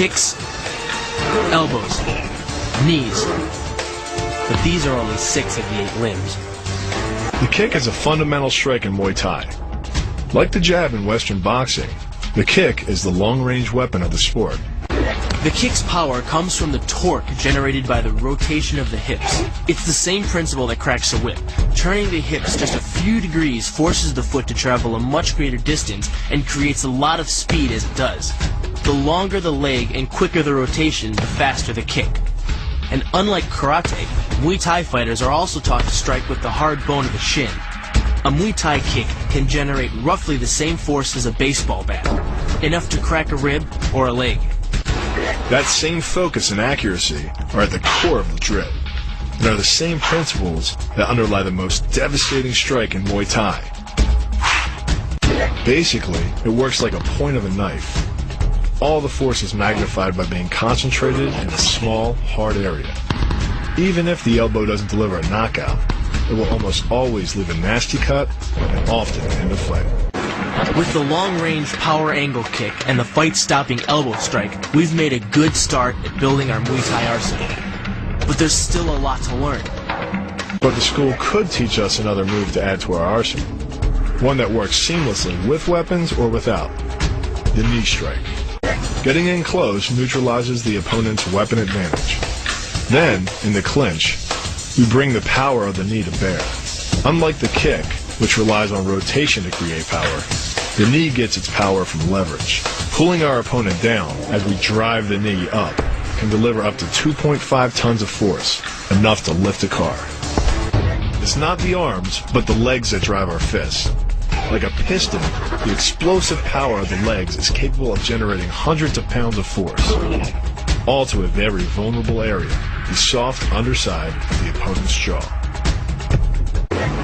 kicks, elbows, knees. But these are only 6 of the 8 limbs. The kick is a fundamental strike in Muay Thai. Like the jab in Western boxing, the kick is the long-range weapon of the sport. The kick's power comes from the torque generated by the rotation of the hips. It's the same principle that cracks a whip. Turning the hips just a few degrees forces the foot to travel a much greater distance and creates a lot of speed as it does. The longer the leg and quicker the rotation, the faster the kick. And unlike karate, Muay Thai fighters are also taught to strike with the hard bone of the shin. A Muay Thai kick can generate roughly the same force as a baseball bat, enough to crack a rib or a leg. That same focus and accuracy are at the core of the drill, and are the same principles that underlie the most devastating strike in Muay Thai. Basically, it works like a point of a knife. All the force is magnified by being concentrated in a small, hard area. Even if the elbow doesn't deliver a knockout, it will almost always leave a nasty cut and often end the fight. With the long-range power angle kick and the fight-stopping elbow strike, we've made a good start at building our Muay Thai arsenal. But there's still a lot to learn. But the school could teach us another move to add to our arsenal. One that works seamlessly with weapons or without. The knee strike. Getting in close neutralizes the opponent's weapon advantage. Then, in the clinch, we bring the power of the knee to bear. Unlike the kick, which relies on rotation to create power, the knee gets its power from leverage. Pulling our opponent down as we drive the knee up can deliver up to 2.5 tons of force, enough to lift a car. It's not the arms, but the legs that drive our fists. Like a piston, the explosive power of the legs is capable of generating hundreds of pounds of force, all to a very vulnerable area, the soft underside of the opponent's jaw.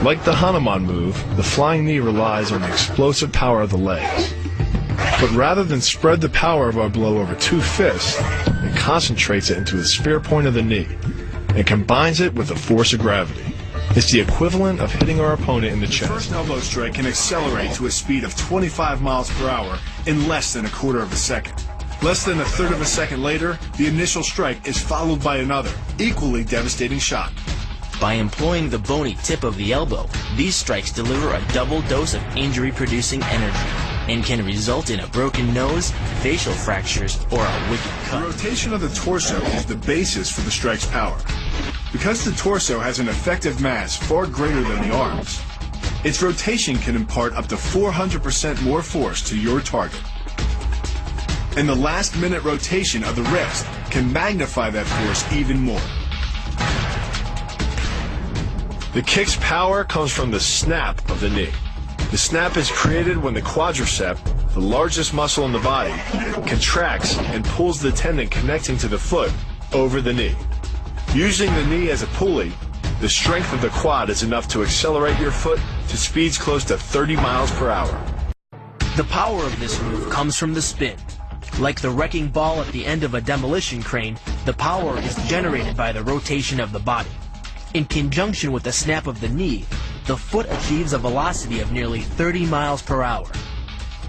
Like the Hanuman move, the flying knee relies on the explosive power of the legs. But rather than spread the power of our blow over 2 fists, it concentrates it into the spear point of the knee and combines it with the force of gravity. It's the equivalent of hitting our opponent in the chest. The first elbow strike can accelerate to a speed of 25 miles per hour in less than a quarter of a second. Less than a third of a second later, the initial strike is followed by another, equally devastating shot. By employing the bony tip of the elbow, these strikes deliver a double dose of injury-producing energy and can result in a broken nose, facial fractures, or a wicked cut. The rotation of the torso is the basis for the strike's power. Because the torso has an effective mass far greater than the arms, its rotation can impart up to 400% more force to your target. And the last-minute rotation of the wrist can magnify that force even more. The kick's power comes from the snap of the knee. The snap is created when the quadricep, the largest muscle in the body, contracts and pulls the tendon connecting to the foot over the knee. Using the knee as a pulley, the strength of the quad is enough to accelerate your foot to speeds close to 30 miles per hour. The power of this move comes from the spin. Like the wrecking ball at the end of a demolition crane, the power is generated by the rotation of the body. In conjunction with the snap of the knee, the foot achieves a velocity of nearly 30 miles per hour.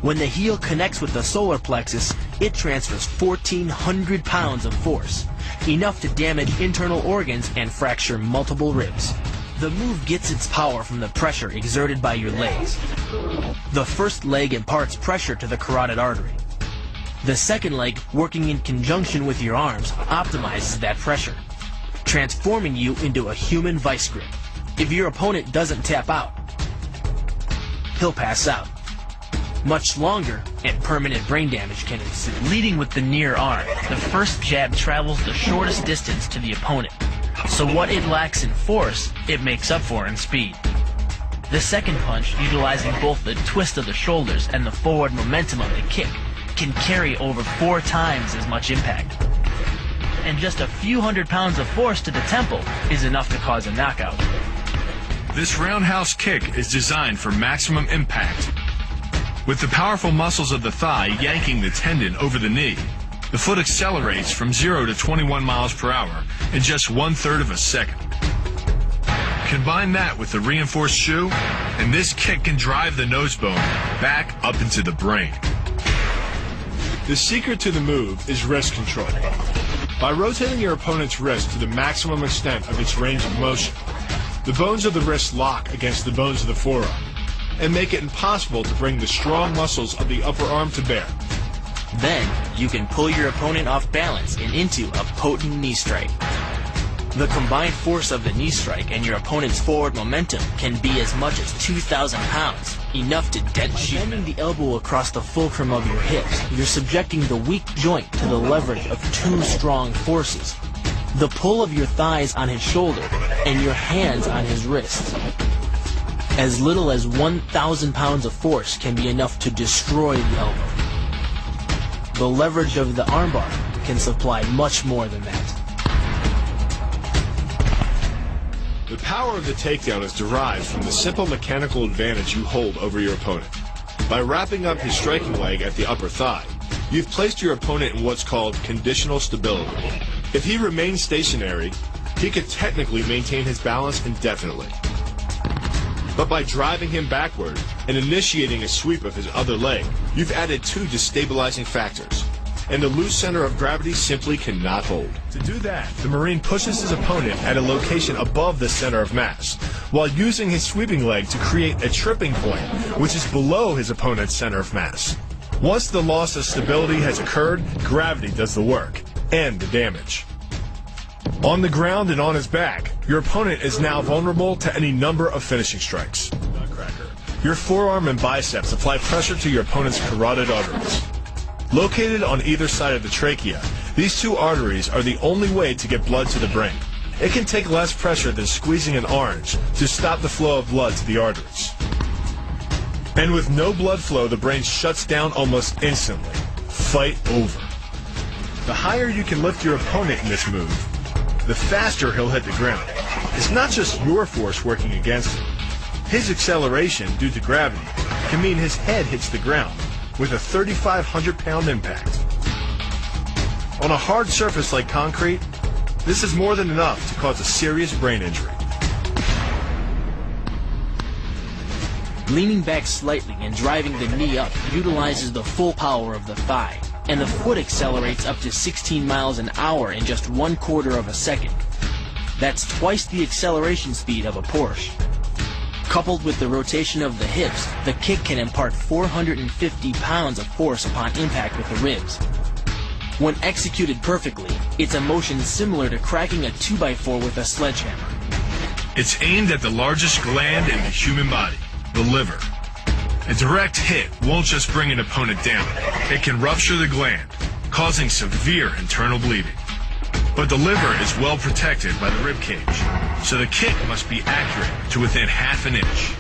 When the heel connects with the solar plexus, it transfers 1,400 pounds of force, enough to damage internal organs and fracture multiple ribs. The move gets its power from the pressure exerted by your legs. The first leg imparts pressure to the carotid artery. The second leg, working in conjunction with your arms, optimizes that pressure, transforming you into a human vice grip. If your opponent doesn't tap out, he'll pass out. Much longer and permanent brain damage can ensue. Leading with the near arm, the first jab travels the shortest distance to the opponent, so what it lacks in force, it makes up for in speed. The second punch, utilizing both the twist of the shoulders and the forward momentum of the kick, can carry over 4 times as much impact. And just a few hundred pounds of force to the temple is enough to cause a knockout. This roundhouse kick is designed for maximum impact. With the powerful muscles of the thigh yanking the tendon over the knee, the foot accelerates from 0 to 21 miles per hour in just 1/3 of a second. Combine that with the reinforced shoe, and this kick can drive the nose bone back up into the brain. The secret to the move is wrist control. By rotating your opponent's wrist to the maximum extent of its range of motion, the bones of the wrist lock against the bones of the forearm and make it impossible to bring the strong muscles of the upper arm to bear. Then, you can pull your opponent off balance and into a potent knee strike. The combined force of the knee strike and your opponent's forward momentum can be as much as 2,000 pounds, enough to dent sheet metal. Bending the elbow across the fulcrum of your hips, you're subjecting the weak joint to the leverage of two strong forces. The pull of your thighs on his shoulder and your hands on his wrists. As little as 1,000 pounds of force can be enough to destroy the elbow. The leverage of the armbar can supply much more than that. The power of the takedown is derived from the simple mechanical advantage you hold over your opponent. By wrapping up his striking leg at the upper thigh, you've placed your opponent in what's called conditional stability. If he remains stationary, he could technically maintain his balance indefinitely. But by driving him backward and initiating a sweep of his other leg, you've added two destabilizing factors, and the loose center of gravity simply cannot hold. To do that, the Marine pushes his opponent at a location above the center of mass, while using his sweeping leg to create a tripping point, which is below his opponent's center of mass. Once the loss of stability has occurred, gravity does the work, and the damage. On the ground and on his back, your opponent is now vulnerable to any number of finishing strikes. Your forearm and biceps apply pressure to your opponent's carotid arteries. Located on either side of the trachea, these two arteries are the only way to get blood to the brain. It can take less pressure than squeezing an orange to stop the flow of blood to the arteries. And with no blood flow, the brain shuts down almost instantly. Fight over. The higher you can lift your opponent in this move, the faster he'll hit the ground. It's not just your force working against him. His acceleration due to gravity can mean his head hits the ground with a 3,500-pound impact. On a hard surface like concrete, this is more than enough to cause a serious brain injury. Leaning back slightly and driving the knee up utilizes the full power of the thigh, and the foot accelerates up to 16 miles an hour in just 1/4 of a second. That's twice the acceleration speed of a Porsche. Coupled with the rotation of the hips, the kick can impart 450 pounds of force upon impact with the ribs. When executed perfectly, it's a motion similar to cracking a 2x4 with a sledgehammer. It's aimed at the largest gland in the human body, the liver. A direct hit won't just bring an opponent down. It can rupture the gland, causing severe internal bleeding. But the liver is well protected by the rib cage, so the kick must be accurate to within half an inch.